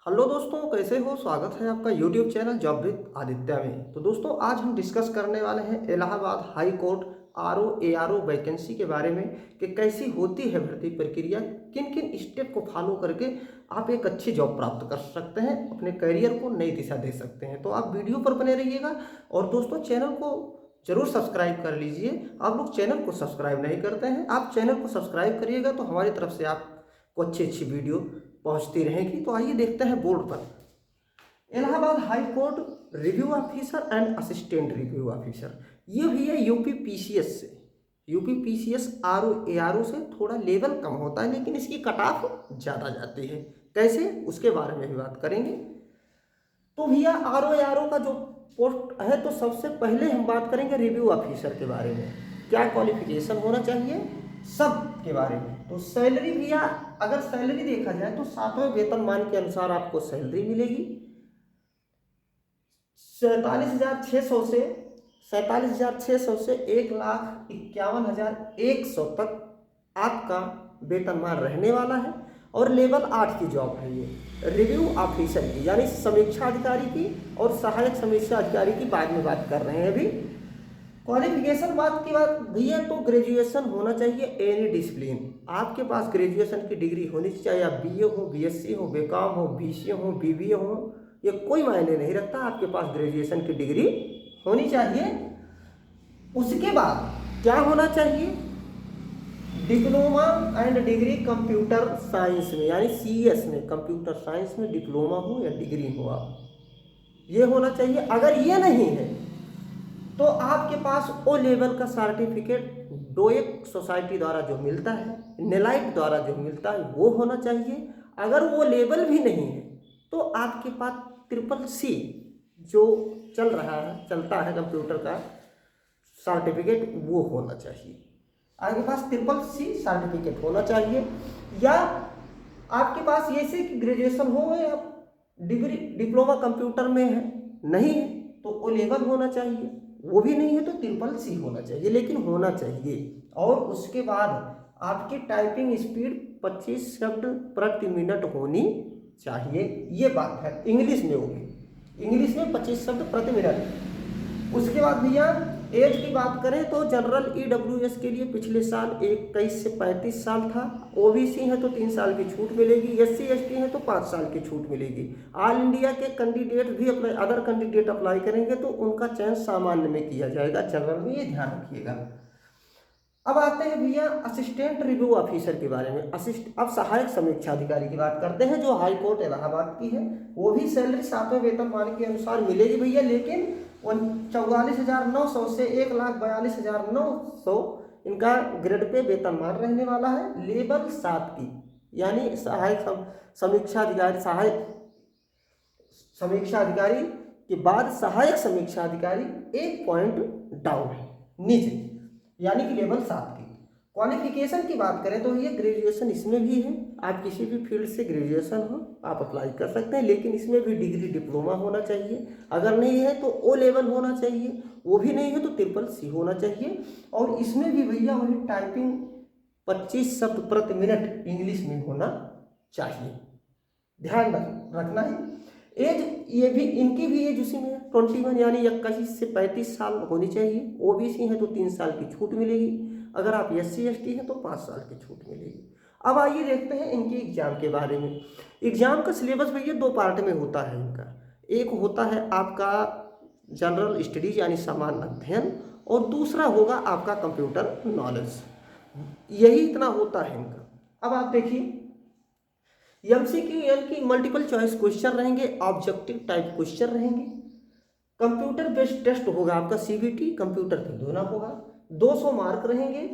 Hello दोस्तों, कैसे हो। स्वागत है आपका YouTube channel job with Aditya में। तो दोस्तों, आज हम डिस्कस करने वाले हैं Allahabad high court RO ARO vacancy के बारे में कि कैसी होती है भर्ती प्रक्रिया, किन किन स्टेप को फॉलो करके आप एक अच्छी जॉब प्राप्त कर सकते हैं, अपने करियर को नई दिशा दे सकते हैं। तो आप वीडियो पर बने रहिएगा और दोस्तों चैनल को जरूर सब्सक्राइब कर लीजिए। आप लोग चैनल को सब्सक्राइब नहीं करते हैं, आप चैनल को सब्सक्राइब करिएगा तो हमारी तरफ से आपको अच्छी अच्छी वीडियो पहुंचती रहेगी। तो आइए देखते हैं बोर्ड पर। Allahabad high court review officer and assistant review officer, ये भी है यूपी पीसीएस से। यूपी पीसीएस आरओ एआरओ से थोड़ा लेवल कम होता है, लेकिन इसकी कट ऑफ ज़्यादा जाती है। कैसे, उसके बारे में भी बात करेंगे। तो भैया आरओ एआरओ का जो पोस्ट है, तो सबसे पहले हम बात करेंगे रिव्यू ऑफिसर के बारे में। क्या क्वालिफिकेशन होना चाहिए, सब के बारे में। तो सैलरी भैया, अगर सैलरी देखा जाए तो 7वें वेतनमान के अनुसार आपको सैलरी मिलेगी। 47,600 से 1,51,100 तक आपका वेतनमान रहने वाला है। और लेवल 8 की जॉब है ये रिव्यू ऑफिसर की, यानी समीक्षा अधिकारी की और सहायक समीक्षा अधिकारी की बाद में बात कर रहे हैं अभी। क्वालिफिकेशन बात की बात भैया, तो ग्रेजुएशन होना चाहिए एनी डिसिप्लिन। आपके पास ग्रेजुएशन की डिग्री होनी चाहिए, आप बीए हो, बीएससी हो, बीकॉम हो, बीसीए हो, बीबीए हो, ये कोई मायने नहीं रखता, आपके पास ग्रेजुएशन की डिग्री होनी चाहिए। उसके बाद क्या होना चाहिए, diploma and degree computer science में, यानी सीएस में, कंप्यूटर साइंस में डिप्लोमा हो या डिग्री हो आप, ये होना चाहिए। अगर ये नहीं है तो आपके पास ओ लेवल का सर्टिफिकेट डोएक सोसाइटी द्वारा जो मिलता है, नेलाइट द्वारा जो मिलता है, वो होना चाहिए। अगर वो लेवल भी नहीं है तो आपके पास ट्रिपल सी जो चलता है कंप्यूटर का सर्टिफिकेट, वो होना चाहिए। आपके पास ट्रिपल सी सर्टिफिकेट होना चाहिए, या आपके पास ये से कि ग्रेजुएशन हो या डिग्री डिप्लोमा कंप्यूटर में है, नहीं है तो ओ लेवल होना चाहिए, वो भी नहीं है तो ट्रिपल सी होना चाहिए, लेकिन होना चाहिए। और उसके बाद आपकी टाइपिंग स्पीड 25 शब्द प्रति मिनट होनी चाहिए, ये बात है। इंग्लिश में होगी, इंग्लिश में 25 शब्द प्रति मिनट। उसके बाद भैया एज की बात करें तो जनरल ईडब्ल्यूएस के लिए पिछले साल 21 से 35 साल था, ओबीसी है तो 3 साल की छूट मिलेगी, एससी एसटी है तो 5 साल की छूट मिलेगी। ऑल इंडिया के कैंडिडेट भी अप्लाई, अदर कैंडिडेट अप्लाई करेंगे तो उनका चयन सामान्य में किया जाएगा, जनरल में, ये ध्यान रखिएगा। अब आते हैं भैया असिस्टेंट रिव्यू ऑफिसर के बारे में। अब सहायक समीक्षा अधिकारी की बात करते हैं, जो हाई कोर्ट इलाहाबाद की है। वो भी सैलरी 7वें वेतनमान के अनुसार मिलेगी भैया, लेकिन 44,900 से 1,42,900 इनका ग्रेड पे वेतनमान रहने वाला है। लेवल 7 की, यानी सहायक समीक्षा अधिकारी, सहायक समीक्षा अधिकारी के बाद सहायक समीक्षा अधिकारी 1 पॉइंट डाउन है नीचे, यानी कि लेवल 7 की। क्वालिफिकेशन की बात करें तो ये ग्रेजुएशन इसमें भी है, आप किसी भी फील्ड से ग्रेजुएशन हो आप अप्लाई कर सकते हैं, लेकिन इसमें भी डिग्री डिप्लोमा होना चाहिए। अगर नहीं है तो ओ लेवल होना चाहिए, वो भी नहीं है तो ट्रिपल सी होना चाहिए। और इसमें भी भैया वही टाइपिंग 25 शब्द प्रति मिनट इंग्लिश में होना चाहिए, ध्यान रखना है। एज, ये भी इनकी भी एज उसी में 21, यानी 21 से 35 साल होनी चाहिए। ओबीसी है तो 3 साल की छूट मिलेगी, अगर आप एससी एसटी हैं तो 5 साल की छूट मिलेगी। अब आइए देखते हैं इनके एग्जाम के बारे में। एग्जाम का सिलेबस भैया 2 पार्ट में होता है इनका। एक होता है आपका जनरल स्टडीज यानी सामान्य अध्ययन, और दूसरा होगा आपका कंप्यूटर नॉलेज। यही इतना होता है इनका। अब आप देखिए, एमसीक्यू यानी कि मल्टीपल चॉइस क्वेश्चन रहेंगे, ऑब्जेक्टिव टाइप क्वेश्चन रहेंगे, कंप्यूटर बेस्ड टेस्ट होगा आपका, सीबीटी कंप्यूटर पे दोना होगा, 200 मार्क रहेंगे,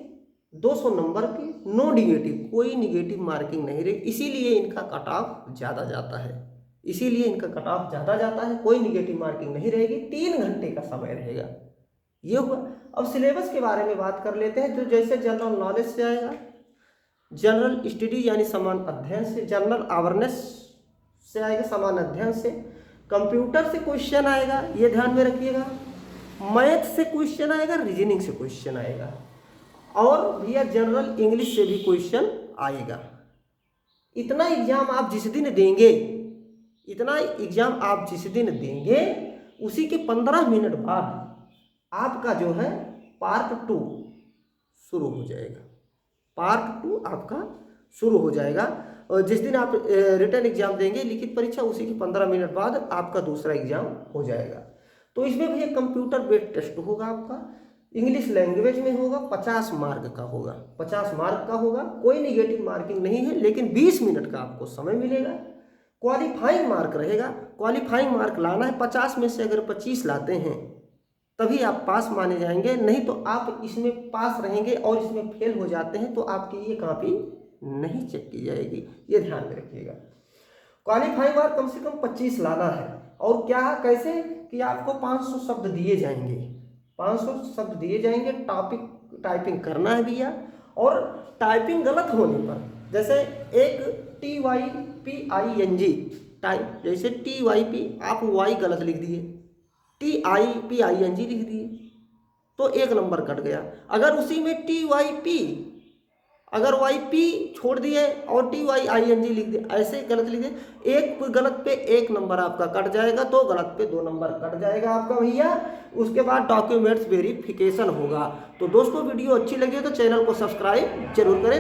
200 नंबर के, नो निगेटिव, कोई निगेटिव मार्किंग नहीं रही, इसीलिए इनका कट ऑफ ज़्यादा जाता है, इसीलिए इनका कट ऑफ ज़्यादा जाता है, कोई निगेटिव मार्किंग नहीं रहेगी, 3 घंटे का समय रहेगा, ये हुआ। अब सिलेबस के बारे में बात कर लेते हैं, तो जैसे जनरल नॉलेज से आएगा, जनरल स्टडीज यानी सामान्य अध्ययन से, जनरल अवेयरनेस से आएगा, सामान्य अध्ययन से, कंप्यूटर से क्वेश्चन आएगा, ये ध्यान में रखिएगा, मैथ से क्वेश्चन आएगा, रीजनिंग से क्वेश्चन आएगा, और भैया जनरल इंग्लिश से भी क्वेश्चन आएगा। इतना एग्जाम आप जिस दिन देंगे, इतना एग्जाम आप जिस दिन देंगे उसी के 15 मिनट बाद आपका जो है पार्ट 2 शुरू हो जाएगा। पार्ट 2 आपका शुरू हो जाएगा और जिस दिन आप रिटन एग्जाम देंगे लिखित परीक्षा उसी के 15 मिनट बाद आपका दूसरा एग्जाम हो जाएगा। तो इसमें भैया कंप्यूटर बेस्ड टेस्ट होगा, आपका इंग्लिश लैंग्वेज में होगा, 50 मार्क का होगा, 50 मार्क का होगा। कोई निगेटिव मार्किंग नहीं है, लेकिन 20 मिनट का आपको समय मिलेगा। क्वालिफाइंग मार्क रहेगा, क्वालिफाइंग मार्क लाना है, 50 में से अगर 25 लाते हैं तभी आप पास माने जाएंगे, नहीं तो आप इसमें पास रहेंगे और इसमें फेल हो जाते हैं तो आपकी ये कॉपी नहीं चेक की जाएगी, ये ध्यान में रखिएगा। क्वालिफाइंग मार्क कम से कम 25 लाना है। और क्या कैसे कि आपको 500 शब्द दिए जाएंगे, 500 शब्द दिए जाएंगे, टॉपिक टाइपिंग करना है भैया। और टाइपिंग गलत होने पर, जैसे एक TYPING टाइप, जैसे TYP आप Y गलत लिख दिए, TIPING लिख दिए तो 1 नंबर कट गया। अगर उसी में TYP अगर YP छोड़ दिए और TYING लिख दिए, ऐसे गलत लिख दिए, एक गलत पे 1 नंबर आपका कट जाएगा, तो गलत पे 2 नंबर कट जाएगा आपका भैया। उसके बाद डॉक्यूमेंट्स वेरिफिकेशन होगा। तो दोस्तों वीडियो अच्छी लगी तो चैनल को सब्सक्राइब जरूर करें।